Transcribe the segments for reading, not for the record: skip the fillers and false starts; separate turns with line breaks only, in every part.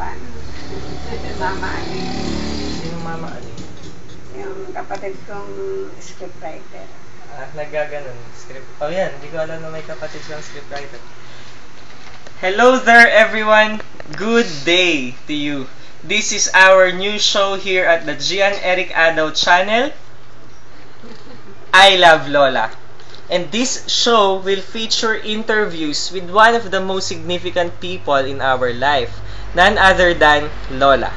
paano. Mama Ali.
Sino Mama Ali?
Yung kapatid kong scriptwriter.
Naggaganon. Script. Oh yan, hindi ko alam na may kapatid siyang scriptwriter. Hello there everyone! Good day to you. This is our new show here at the Gian Eric Adaw channel. I Love Lola. And this show will feature interviews with one of the most significant people in our life, none other than Lola.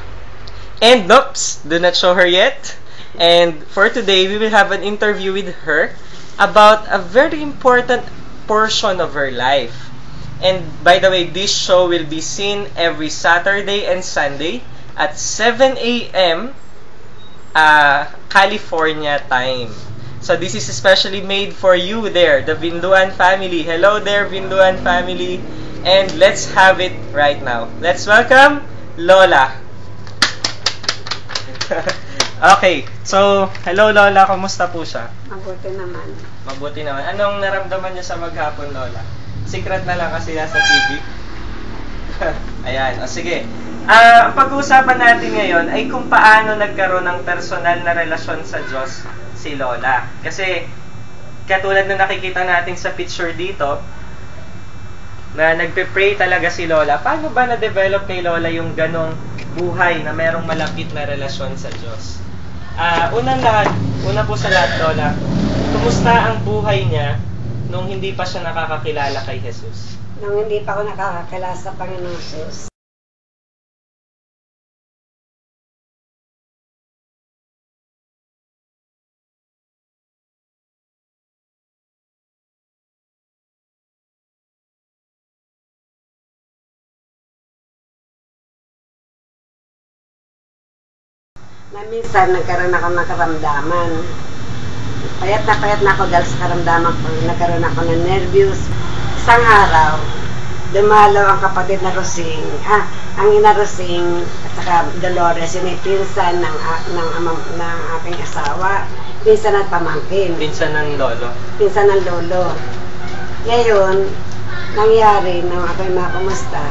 And oops, do not show her yet. And for today, we will have an interview with her about a very important portion of her life. And by the way, this show will be seen every Saturday and Sunday at 7 a.m. California time. So this is especially made for you there, the Vinduan family. Hello there, Vinduan family. And let's have it right now. Let's welcome Lola. Okay, so hello Lola, kumusta po siya?
Mabuti naman.
Mabuti naman. Anong naramdaman niya sa maghapon, Lola? Secret na lang kasi nasa TV. Ayan, o sige. Ang pag-uusapan natin ngayon ay kung paano nagkaroon ng personal na relasyon sa Diyos si Lola. Kasi, katulad na nakikita natin sa picture dito, na nagpe-pray talaga si Lola. Paano ba na-develop kay Lola yung ganong buhay na merong malapit na relasyon sa Diyos? Una po sa lahat, Lola, kumusta ang buhay niya nung hindi pa siya nakakakilala kay Jesus?
Nung hindi pa ako nakakakilala sa Panginoong Jesus, na minsan nagkaroon ako ng karamdaman. Payat na ako dahil sa karamdaman ko. Nagkaroon ako ng nervous. Isang araw, dumalaw ang kapatid na Rosing, ang ina Rosing at saka Dolores, yung may pinsan ng aking asawa, pinsan ng pamangkin.
Pinsan ng lolo.
Pinsan ng lolo. Ngayon, nangyari nung ako'y makumusta,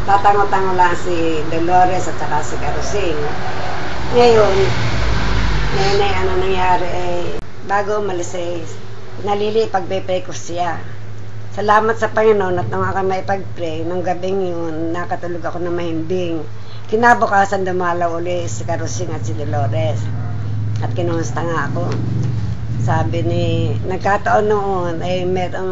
tatango-tango lang si Dolores at saka si Carosing. Ngayon ay ano nangyari bago umalis nalilipag-pray ko siya. Salamat sa Panginoon at nung ako may pag-pray, nung gabing yun, nakatulog ako na mahimbing. Kinabukasan dumalaw uli si Carosing at si Dolores. At kinumusta nga ako. Sabi nagkataon noon ay merong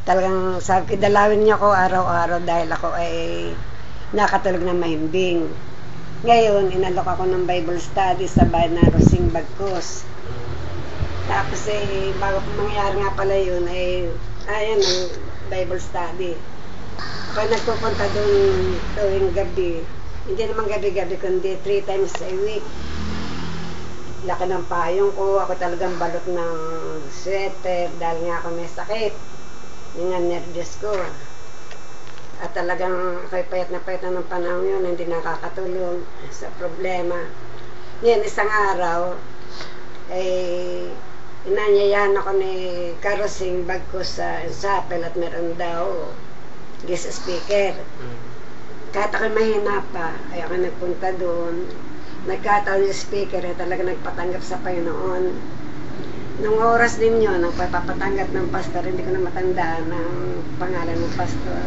talagang sabi, dalawin niyo ako araw-araw dahil ako ay nakatulog na mahimbing. Ngayon, inalok ako ng Bible study sa bayan na Rosing Bagcos. Tapos bago mangyari nga pala yun, ayan ang Bible study. Ako nagpupunta doon tuwing gabi. Hindi naman gabi-gabi, kundi 3 times a week. Laki ng payong ko, ako talagang balot ng sweater dahil nga ako may sakit. Yung nga nervous ko. At talagang ako'y payat na ng panahon yun, hindi nakakatulong sa problema. Ngayon, isang araw, inanyayahan ako ni Carosing Bagcos sa chapel at meron daw guest speaker. Kahit ako'y mahina pa, ay ako nagpunta doon. Nagkataon yung speaker, talaga nagpatanggap sa Panginoon. Nung oras din yun, ang papatanggap ng pastor, hindi ko na matandaan ang pangalan ng pastor,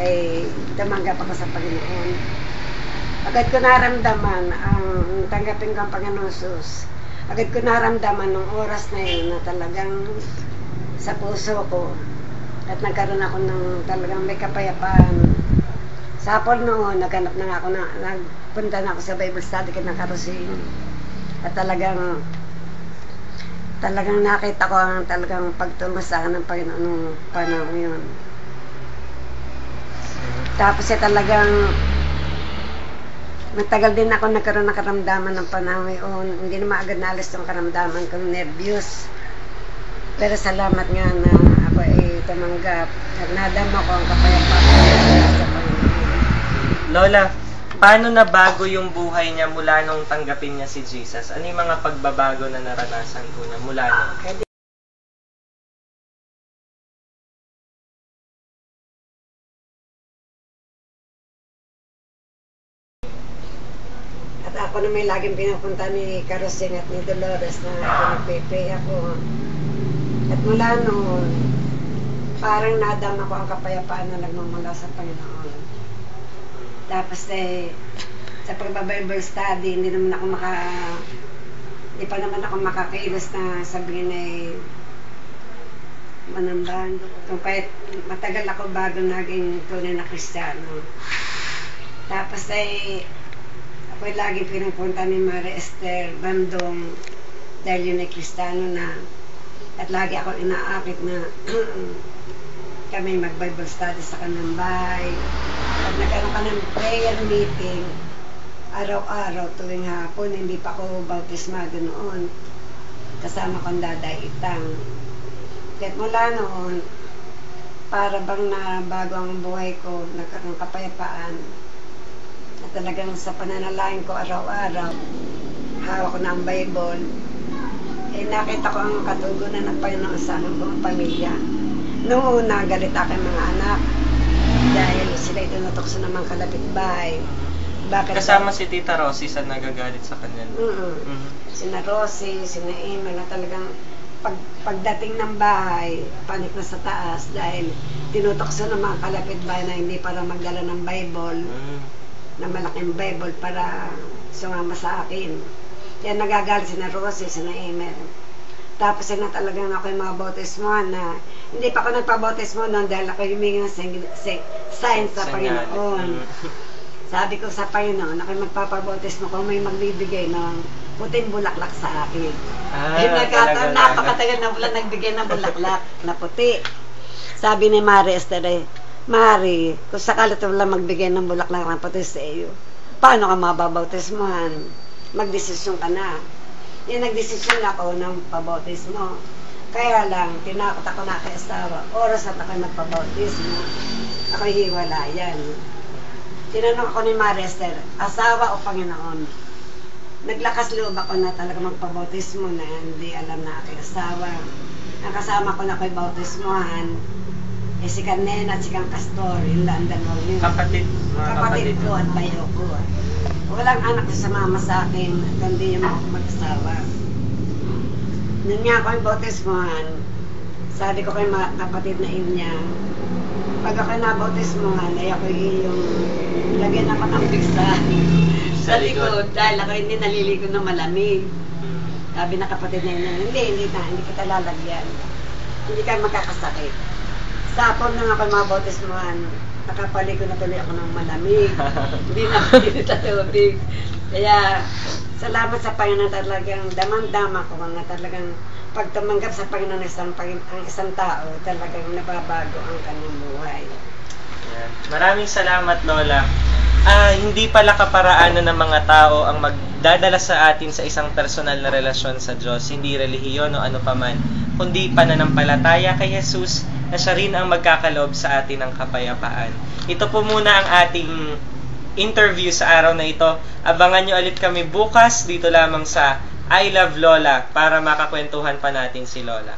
ay tumanggap ako sa Panginoon. Agad ko naramdaman ang tanggapin ko ang Panginoon Jesus. Agad ko naramdaman nung oras na yun na talagang sa puso ko at nagkaroon ako ng talagang may kapayapaan. Sa hapon noon, naghanap na ako nagpunta na ako sa Bible study kay Carosing. At talagang nakita ko ang talagang pagtulong sa akin ng Panginoon nung panahon yun. Tapos talagang matagal din ako nagkaroon ng karamdaman ng panahon yun. Hindi na maagad naalis yung karamdaman kong nervous. Pero salamat nga na ako ay tumanggap at nadama ko ang kapayapaan sa Panginoon.
Lola, paano nabago yung buhay niya mula nung tanggapin niya si Jesus? Ano yung mga pagbabago na naranasan po niya mula nung?
At ako na may laging pinupunta ni Karosing at ni Dolores na pinagpipray ako. At mula noon, parang nadama ko ang kapayapaan na nagmamula sa Panginoon. Tapos sa pagbabible study, hindi pa naman ako makakilos na sabihin manambahan. Kung kahit matagal ako bago naging tunay na Kristiyano. Tapos ako'y laging pinupunta ni Maria Esther Bandong dahil yun ay Kristiyano na. At lagi ako inaakit na kami mag-Bible study sa kanilang bahay. At nagkaroon ka ng prayer meeting araw-araw tuwing hapon. Hindi pa ako bautismado noon. Kasama kong Daday Itang. Kahit mula noon, para bang na bago ang buhay ko, nagkaroon kapayapaan. At talagang sa pananalangin ko araw-araw, hawak ko na ang Bible. Nakita ko ang katugunan ng Panginoon sa aming buong pamilya. Noong una, galit aking mga anak dahil sila itinutokso ng mga kalapitbahay.
Kasama si Tita Rosie sa nagagalit sa kanya.
Sina Rosie, sina Emma na talagang pagdating ng bahay, panik na sa taas dahil tinutokso ng mga kalapitbahay na hindi para magdala ng Bible, na malaking Bible para sumama sa akin. Kaya nagagalit sina Rosie, sina Emma. Tapos na talagang ako yung mga bautismohan na hindi pa ako nagpabautismo noon dahil ako humingi ng sign sa Panginoon. Sabi ko sa Panginoon, ako yung magpapabautismo kung may magbibigay ng puting bulaklak sa akin. Napakatagal na wala nagbigay ng bulaklak na puti. Sabi ni Maria Esther, Mari, kung sakali ito wala magbigay ng bulaklak na puti sa iyo, paano ka mababautismohan? Magdesisyon ka na. Nagdesisyon ako ng pabautismo. Kaya lang, tinakot ako na kay asawa. Oras at ako magpabautismo. Ako hiwalayan. Tinanong ako ni Maria Esther, asawa o Panginoon? Naglakas loob ako na talaga magpabautismo na hindi alam na aking asawa. Ang kasama ko na ako'y bautismohan, si Carnena at si Kang Castor, yun lang ang dalawang yun. Kapatid ko at bayo ko. Walang anak sa mama sa akin, kundi yung mag-asawa. Nung nga ako yung bautismohan, sabi ko kay kapatid na inya, pag ako nabautismohan, ay ako yung lagyan ako ng bigsa sa likod dahil ako hindi naliligo ng malamig. Sabi na kapatid na inya, hindi kita lalagyan. Hindi ka magkakasakit. Sa hapon nang ako mabautismohan, nakapaligo na tuloy ako ng malamig. Hindi na ako tubig. Kaya, salamat sa Panginoon talagang damang-dama ko na talagang pag tumanggap sa Panginoon ang isang tao, talagang nababago ang kanyang buhay.
Yan. Maraming salamat, Lola. Hindi pala kaparaanan ng mga tao ang magdadala sa atin sa isang personal na relasyon sa Diyos, hindi relihiyon o ano paman, kundi pananampalataya kay Jesus na siya rin ang magkakaloob sa atin ng kapayapaan. Ito po muna ang ating interview sa araw na ito. Abangan nyo ulit kami bukas dito lamang sa I Love Lola para makakwentuhan pa natin si Lola.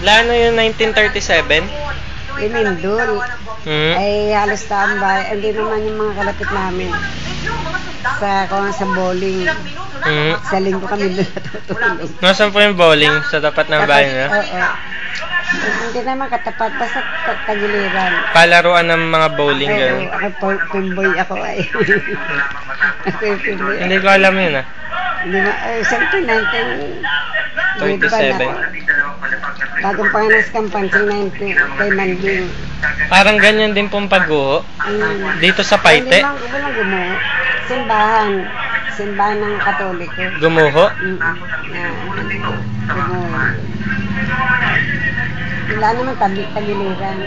Lano yung 1937?
Imindol. Ay halos tambay. Hindi naman yung mga kalapit namin. Sa bowling. Sa linggo kami doon natutulog.
Nasaan po yung bowling? Sa tapat ng bahay niya?
Oo. Hindi naman katapat. Basta tagiliran.
Palaruan ng mga bowling gano'n?
Ako pimboy ako ay.
Hindi ko alam yun
Siyempre
27.
Bagong panganas kampan, 19 kay Manding.
Parang ganyan din pong pagguho. Dito sa Paite.
Walang gumuho. Simbahan ng Katoliko.
Gumuho?
Gumuho. Wala naman tagiliran.